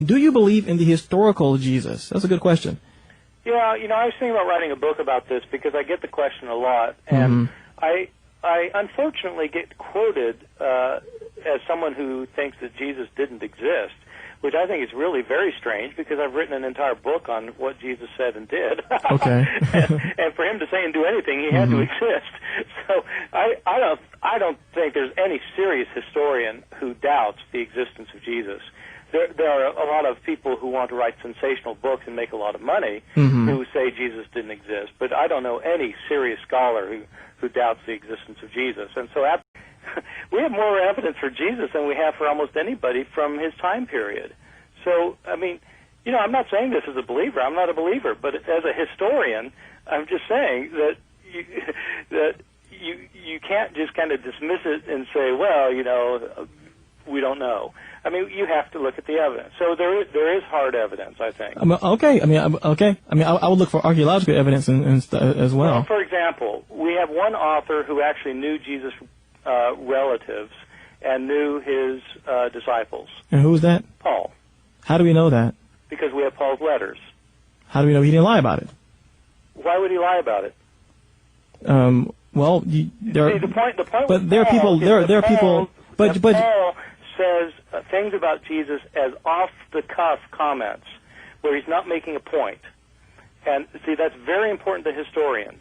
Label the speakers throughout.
Speaker 1: Do you believe in the historical Jesus? That's a good question.
Speaker 2: Yeah, I was thinking about writing a book about this because I get the question a lot, and I unfortunately get quoted as someone who thinks that Jesus didn't exist, which I think is really very strange because I've written an entire book on what Jesus said and did.
Speaker 1: Okay.
Speaker 2: and for him to say and do anything, he had to exist. So I don't think there's any serious historian who doubts the existence of Jesus. There are a lot of people who want to write sensational books and make a lot of money who say Jesus didn't exist, but I don't know any serious scholar who doubts the existence of Jesus. And so we have more evidence for Jesus than we have for almost anybody from his time period. So, I mean, I'm not saying this as a believer. I'm not a believer, but as a historian, I'm just saying that you can't just kind of dismiss it and say, well, we don't know. I mean, you have to look at the evidence. So there is hard evidence, I think.
Speaker 1: Okay. I would look for archaeological evidence as well.
Speaker 2: Well, for example, we have one author who actually knew Jesus' relatives and knew his disciples.
Speaker 1: And who was that?
Speaker 2: Paul.
Speaker 1: How do we know that?
Speaker 2: Because we have Paul's letters.
Speaker 1: How do we know he didn't lie about it?
Speaker 2: Why would he lie about it?
Speaker 1: Well,
Speaker 2: the point.
Speaker 1: But there are people. There are people. But
Speaker 2: Paul says things about Jesus as off-the-cuff comments, where he's not making a point. And see, that's very important to historians.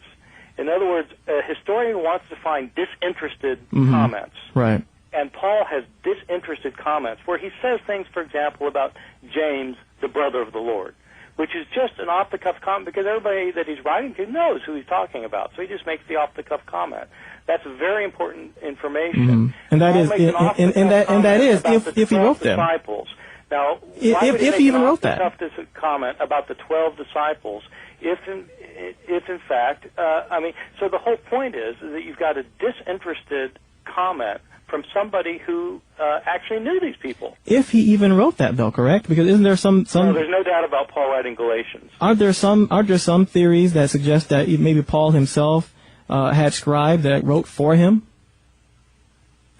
Speaker 2: In other words, a historian wants to find disinterested comments.
Speaker 1: Right.
Speaker 2: And Paul has disinterested comments where he says things, for example, about James, the brother of the Lord, which is just an off-the-cuff comment because everybody that he's writing to knows who he's talking about. So he just makes the off-the-cuff comment. That's very important information.
Speaker 1: And that is, if he wrote them.
Speaker 2: Disciples. Now,
Speaker 1: if he even wrote that.
Speaker 2: This comment about the 12 disciples, if in fact, so the whole point is that you've got a disinterested comment from somebody who actually knew these people.
Speaker 1: If he even wrote that, though, correct? Because isn't there some?
Speaker 2: No, there's no doubt about Paul writing Galatians.
Speaker 1: Are there some theories that suggest that maybe Paul himself had scribe that wrote for him?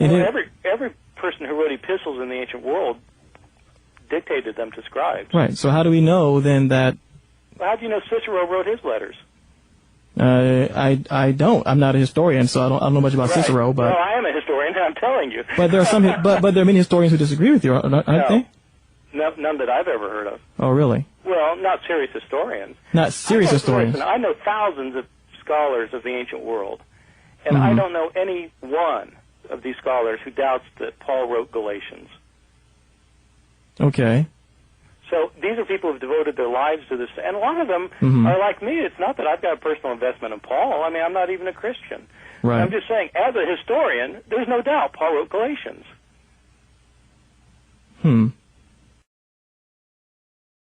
Speaker 2: Well, every person who wrote epistles in the ancient world dictated them to scribes.
Speaker 1: Right. So how do we know then that?
Speaker 2: Well, how do you know Cicero wrote his letters?
Speaker 1: I don't. I'm not a historian, so I don't know much about Cicero. But
Speaker 2: well, I am a historian. I'm telling you.
Speaker 1: But there are some. but there are many historians who disagree with you, aren't they?
Speaker 2: No, none that I've ever heard of.
Speaker 1: Oh, really?
Speaker 2: Well, not serious historians.
Speaker 1: Not serious historians.
Speaker 2: Listen, I know thousands of scholars of the ancient world, and I don't know any one of these scholars who doubts that Paul wrote Galatians.
Speaker 1: Okay.
Speaker 2: So these are people who have devoted their lives to this, and a lot of them are like me. It's not that I've got a personal investment in Paul. I mean, I'm not even a Christian.
Speaker 1: Right.
Speaker 2: I'm just saying, as a historian, there's no doubt Paul wrote Galatians.